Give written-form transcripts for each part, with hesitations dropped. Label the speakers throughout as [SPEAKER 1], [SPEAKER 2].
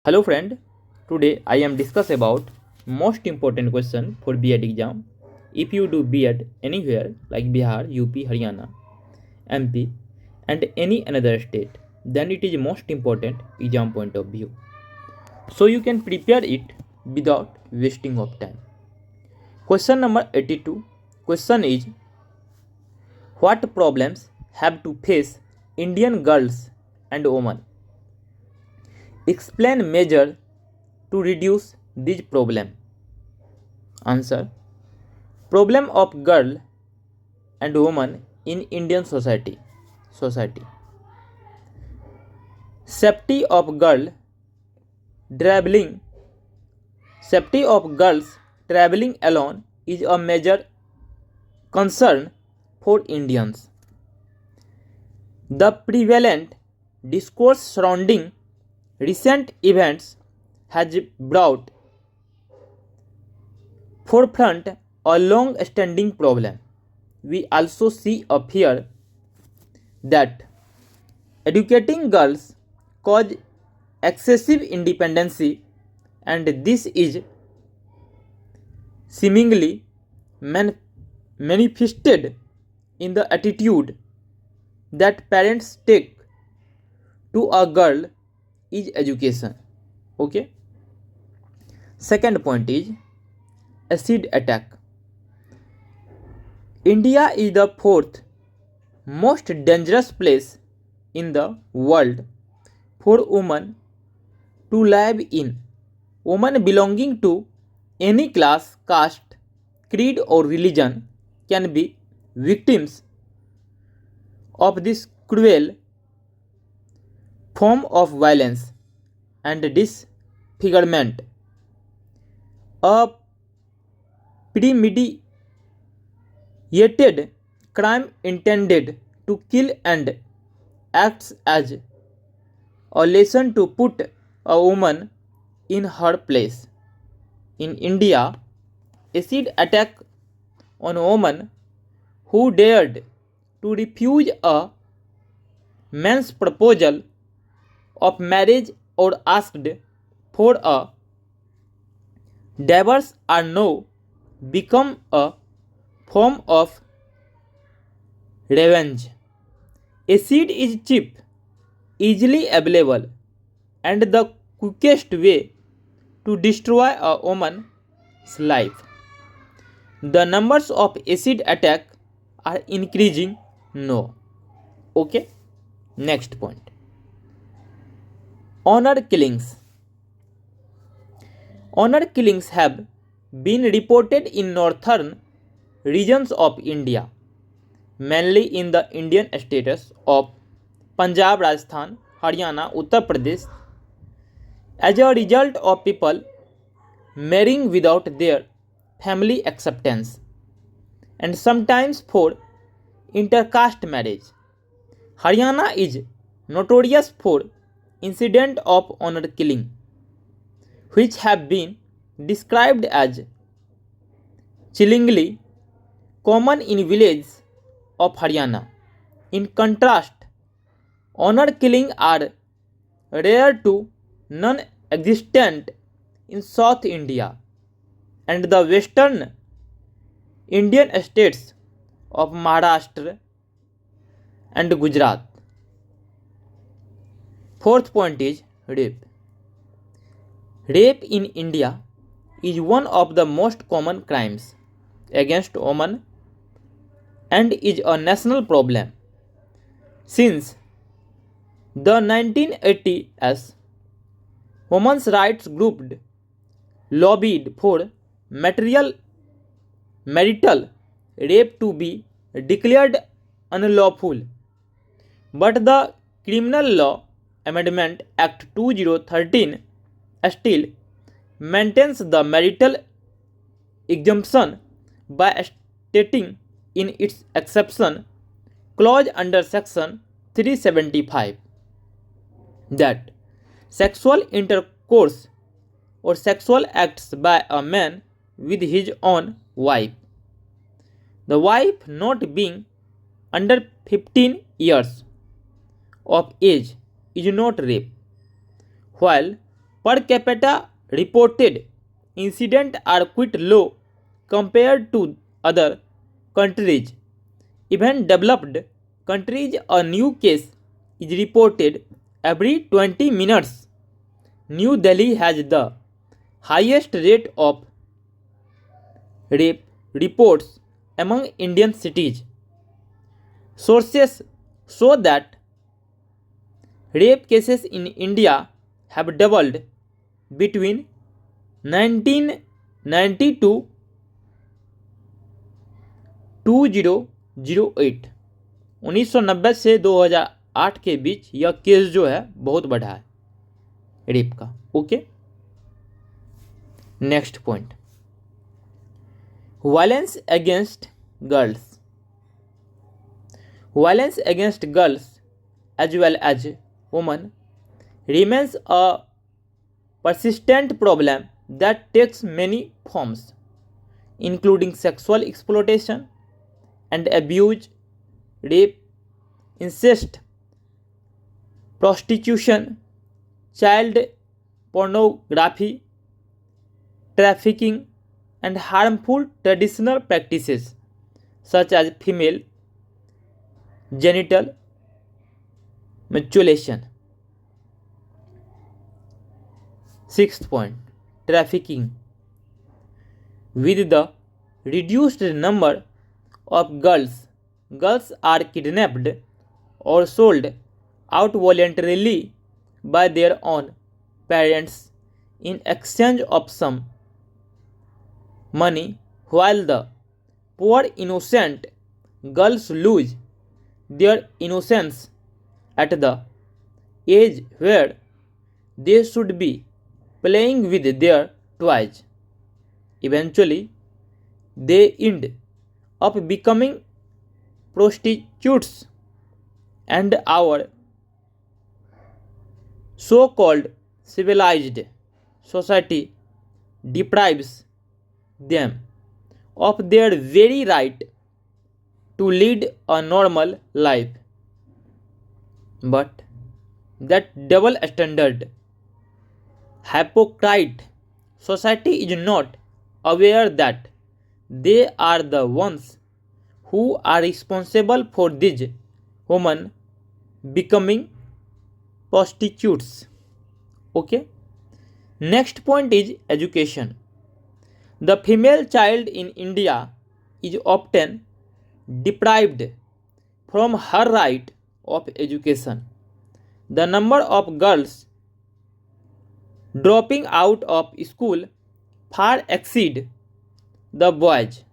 [SPEAKER 1] Hello friend, today I am discuss about most important question for B.Ed exam. If you do B.Ed anywhere like Bihar, UP, Haryana, MP and any another state, then it is most important exam point of view. So you can prepare it without wasting of time. Question number 82. Question is, what problems have to face Indian girls and women? Explain measure to reduce this problem. Answer: problem of girl and woman in Indian society. Safety of traveling safety of girls traveling alone is a major concern for Indians. The prevalent discourse surrounding recent events has brought forefront a long-standing problem. We also see a fear that educating girls cause excessive independency, and this is seemingly manifested in the attitude that parents take to a girl is education. Okay. Second point is acid attack. India is the fourth most dangerous place in the world for women to live in. Women belonging to any class, caste, creed or religion can be victims of this cruel form of violence and disfigurement. A premeditated crime intended to kill and acts as a lesson to put a woman in her place. In India, acid attack on a woman who dared to refuse a man's proposal of marriage or asked for a divorce are now become a form of revenge. Acid is cheap, easily available, and the quickest way to destroy a woman's life. The numbers of acid attack are increasing now. Okay. Next point. Honor killings. Honor killings have been reported in northern regions of India, mainly in the Indian states of Punjab, Rajasthan, Haryana, Uttar Pradesh, as a result of people marrying without their family acceptance, and sometimes for intercaste marriage. Haryana is notorious for incidents of honor killing, which have been described as chillingly common in villages of Haryana. In contrast, honor killing are rare to non-existent in South India and the western Indian states of Maharashtra and Gujarat. Fourth point is rape. Rape in India is one of the most common crimes against women and is a national problem. Since the 1980s, women's rights groups lobbied for marital rape to be declared unlawful, but the Criminal Law Amendment Act 2013 still maintains the marital exemption by stating in its exception clause under section 375 that sexual intercourse or sexual acts by a man with his own wife, the wife not being under 15 years of age, is not rape, while Per capita reported incidents are quite low compared to other countries. Even developed countries, a new case is reported every 20 minutes. New Delhi has the highest rate of rape reports among Indian cities. Sources show that rape cases in India have doubled between 1990 to 2008। 1990 से 2008 के बीच यह case जो है बहुत बढ़ा है rape का। Okay, next point, violence against girls. Violence against girls as well as women remains a persistent problem that takes many forms, including sexual exploitation and abuse, rape, incest, prostitution, child pornography, trafficking, and harmful traditional practices such as female genital mutilation. Sixth point, trafficking. With the reduced number of girls are kidnapped or sold out voluntarily by their own parents in exchange of some money, while the poor innocent girls lose their innocence at the age where they should be playing with their toys. Eventually, they end up becoming prostitutes, and our so-called civilized society deprives them of their very right to lead a normal life. But that double standard, hypocrite society is not aware that they are the ones who are responsible for these women becoming prostitutes. Okay. Next point is education. The female child in India is often deprived from her right of education. The number of girls dropping out of school far exceed the boys,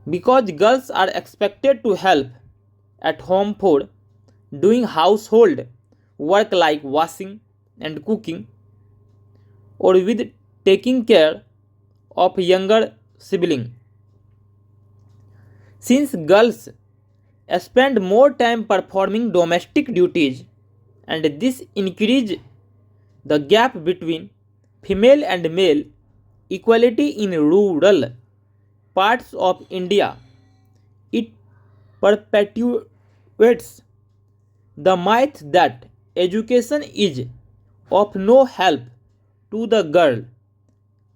[SPEAKER 1] because girls are expected to help at home for doing household work like washing and cooking, or with taking care of younger sibling. Since girls spend more time performing domestic duties, and this increases the gap between female and male equality in rural parts of India, it perpetuates the myth that education is of no help to the girl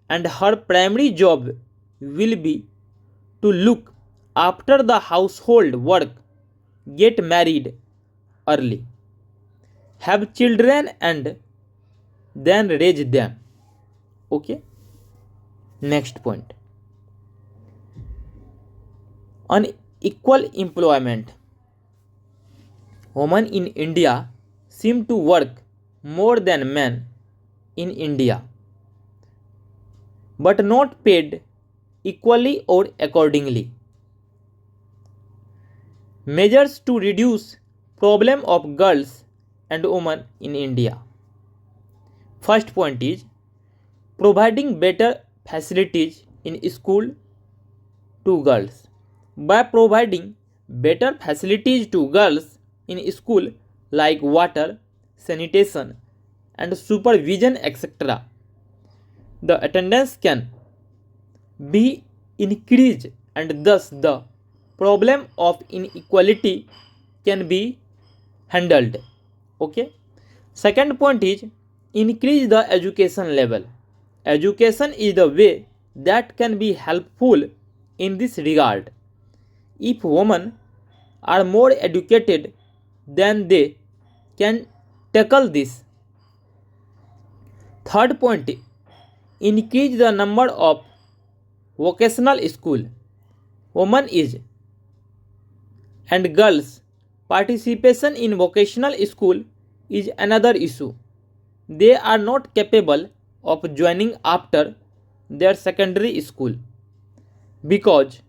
[SPEAKER 1] and her primary job will be to look after the household work, get married early, have children, and then raise them. Okay. Next point, unequal employment. Women in India seem to work more than men in India, but not paid equally or accordingly. Measures to reduce problem of girls and women in India. First point is providing better facilities in school to girls. By providing better facilities to girls in school like water, sanitation, and supervision, etc., the attendance can be increased, and thus the problem of inequality can be handled. Okay. Second point is increase the education level. Education is the way that can be helpful in this regard. If women are more educated, then they can tackle this. Third point, increase the number of vocational school. Women is and girls participation in vocational school is another issue. They are not capable of joining after their secondary school because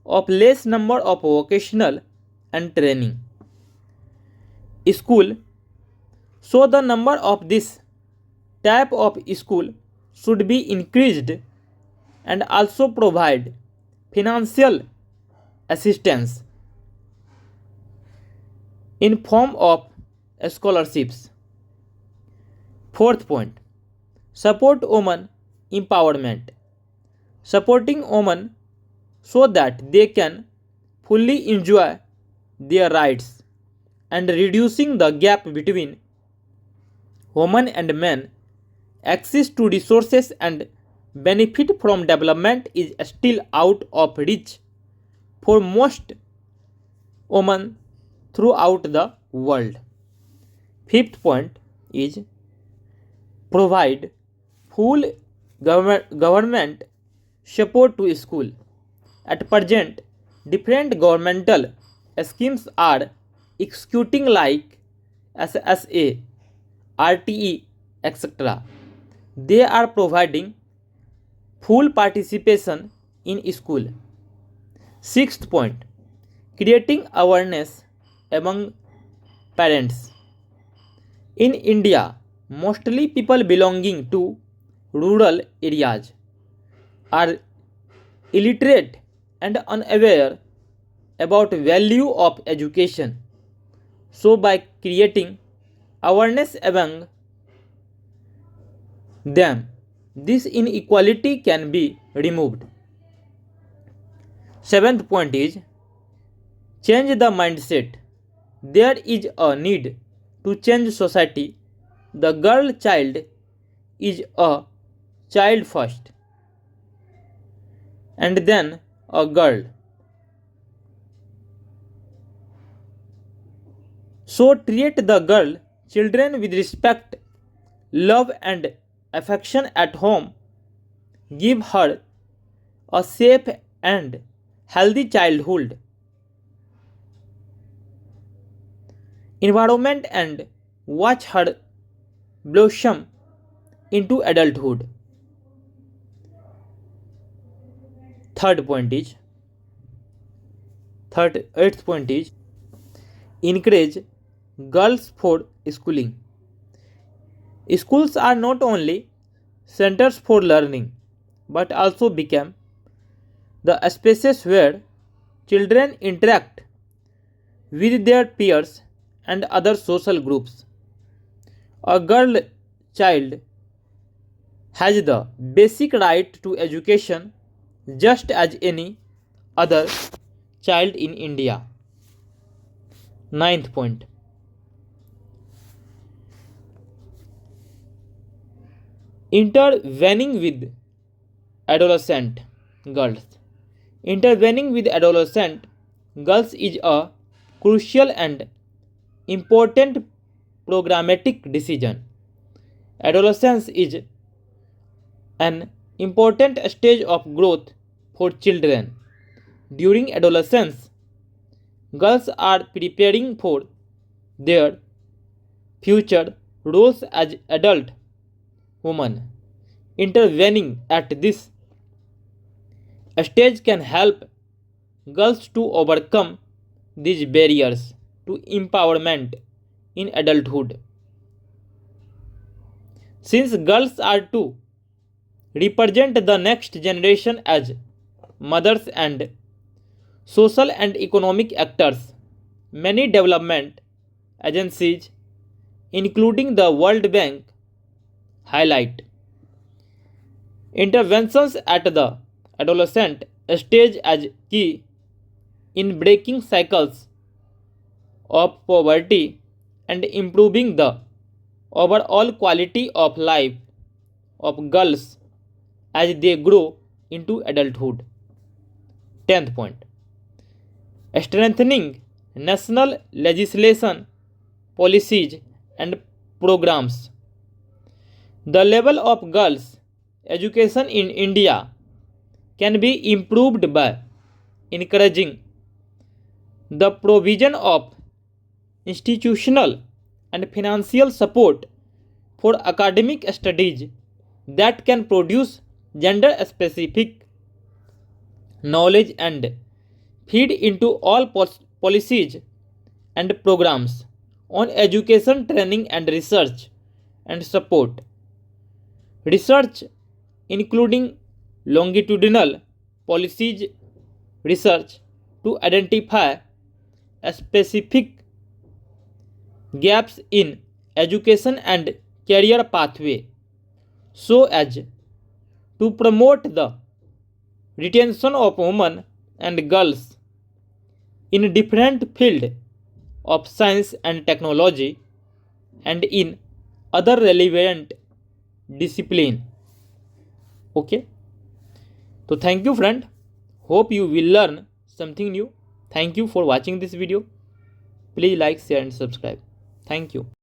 [SPEAKER 1] of less number of vocational and training school. So the number of this type of school should be increased and also provide financial assistance in form of scholarships. Fourth point, support women empowerment. Supporting women so that they can fully enjoy their rights and reducing the gap between women and men access to resources and benefit from development is still out of reach for most women throughout the world. Fifth point is provide full government support to school. At present, different governmental schemes are executing like SSA, RTE, etc. They are providing full participation in school. Sixth point, creating awareness among parents. In India, mostly people belonging to rural areas are illiterate and unaware about value of education. So by creating awareness among them, this inequality can be removed. Seventh point is change the mindset. There is a need to change society. The girl child is a child first and then a girl. So treat the girl children with respect, love and affection at home. Give her a safe and healthy childhood environment and watch her blossom into adulthood. Eighth point is encourage girls for schooling. Schools are not only centers for learning but also become the spaces where children interact with their peers and other social groups. A girl child has the basic right to education just as any other child in India. Ninth point, intervening with adolescent girls. Intervening with adolescent girls is a crucial and important programmatic decision. Adolescence is an important stage of growth for children. During adolescence, girls are preparing for their future roles as adult women. Intervening at this stage can help girls to overcome these barriers to empowerment in adulthood. Since girls are to represent the next generation as mothers and social and economic actors, many development agencies, including the World Bank, highlight interventions at the adolescent stage as key in breaking cycles of poverty and improving the overall quality of life of girls as they grow into adulthood. 10th point, strengthening national legislation, policies, and programs. The level of girls' education in India can be improved by encouraging the provision of institutional and financial support for academic studies that can produce gender specific knowledge and feed into all policies and programs on education, training, and research and support. Research, including longitudinal policies research to identify specific gaps in education and career pathway so as to promote the retention of women and girls in different fields of science and technology and in other relevant discipline. Okay, so thank you friend, hope you will learn something new. Thank you for watching this video. Please like, share and subscribe. Thank you.